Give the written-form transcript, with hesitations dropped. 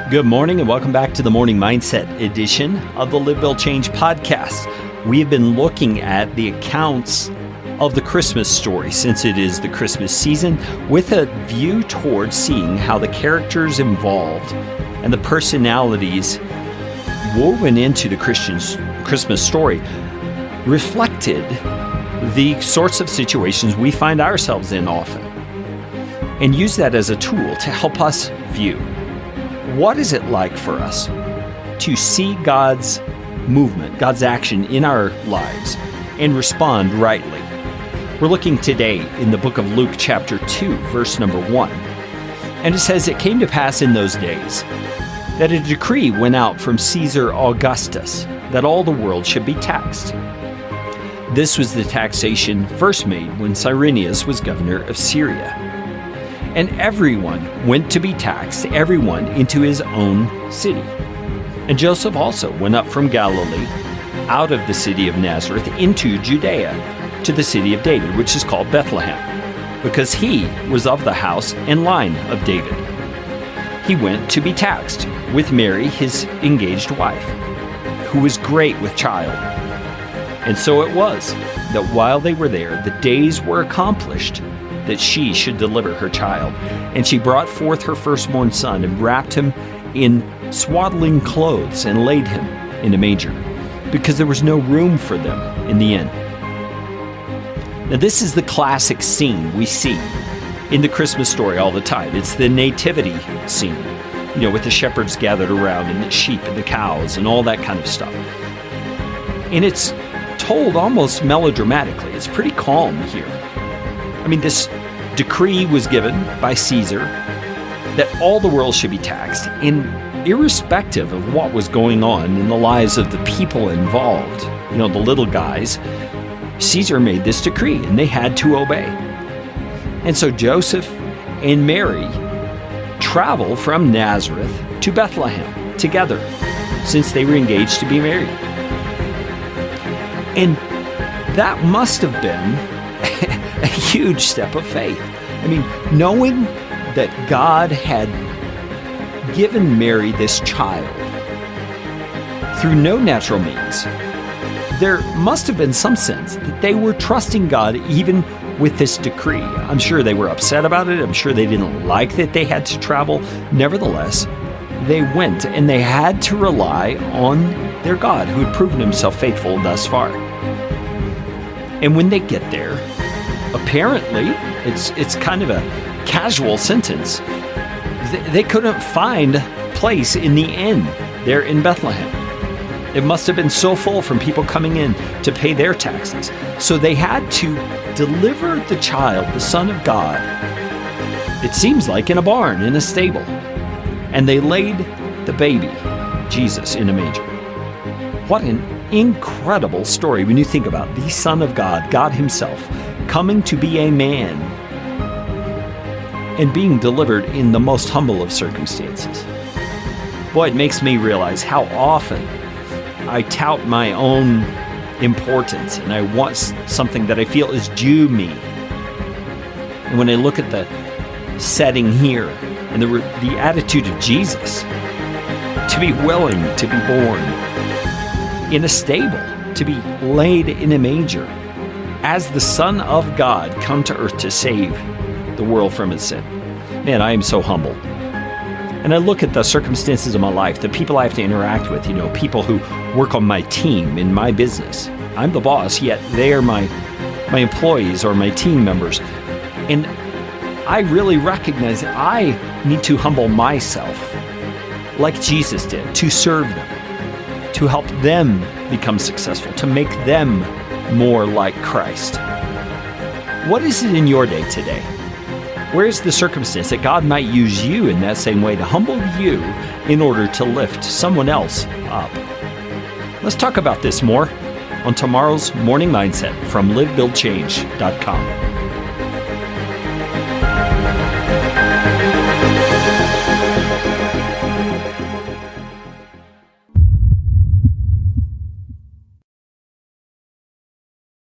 Good morning and welcome back to the Morning Mindset edition of the Live, Build, Change podcast. We have been looking at the accounts of the Christmas story since it is the Christmas season with a view towards seeing how the characters involved and the personalities woven into the Christmas story reflected the sorts of situations we find ourselves in often, and use that as a tool to help us view what is it like for us to see God's movement, God's action in our lives, and respond rightly. We're looking today in the book of Luke chapter 2, verse number 1. And it says, "It came to pass in those days that a decree went out from Caesar Augustus that all the world should be taxed. This was the taxation first made when Cyrenius was governor of Syria. And everyone went to be taxed, everyone into his own city. And Joseph also went up from Galilee, out of the city of Nazareth, into Judea, to the city of David, which is called Bethlehem, because he was of the house and line of David. He went to be taxed with Mary, his engaged wife, who was great with child. And so it was that while they were there, the days were accomplished that she should deliver her child. And she brought forth her firstborn son and wrapped him in swaddling clothes and laid him in a manger, because there was no room for them in the inn." Now, this is the classic scene we see in the Christmas story all the time. It's the nativity scene, with the shepherds gathered around and the sheep and the cows and all that kind of stuff. And it's told almost melodramatically. It's pretty calm here. This decree was given by Caesar that all the world should be taxed, and irrespective of what was going on in the lives of the people involved, the little guys, Caesar made this decree and they had to obey. And so Joseph and Mary travel from Nazareth to Bethlehem together, since they were engaged to be married. And that must have been a huge step of faith. Knowing that God had given Mary this child through no natural means, there must have been some sense that they were trusting God even with this decree. I'm sure they were upset about it. I'm sure they didn't like that they had to travel. Nevertheless, they went, and they had to rely on their God, who had proven himself faithful thus far. And when they get there, apparently, it's kind of a casual sentence. They couldn't find place in the inn there in Bethlehem. It must have been so full from people coming in to pay their taxes. So they had to deliver the child, the Son of God, it seems like in a barn, in a stable. And they laid the baby, Jesus, in a manger. What an incredible story when you think about the Son of God, God himself, coming to be a man and being delivered in the most humble of circumstances. Boy, it makes me realize how often I tout my own importance and I want something that I feel is due me. And when I look at the setting here and the attitude of Jesus, to be willing to be born in a stable, to be laid in a manger, as the Son of God come to earth to save the world from its sin. Man, I am so humble. And I look at the circumstances of my life, the people I have to interact with, people who work on my team in my business. I'm the boss, yet they are my employees or my team members. And I really recognize that I need to humble myself like Jesus did, to serve them, to help them become successful, to make them more like Christ. What is it in your day today? Where is the circumstance that God might use you in that same way to humble you in order to lift someone else up? Let's talk about this more on tomorrow's Morning Mindset from livebuildchange.com.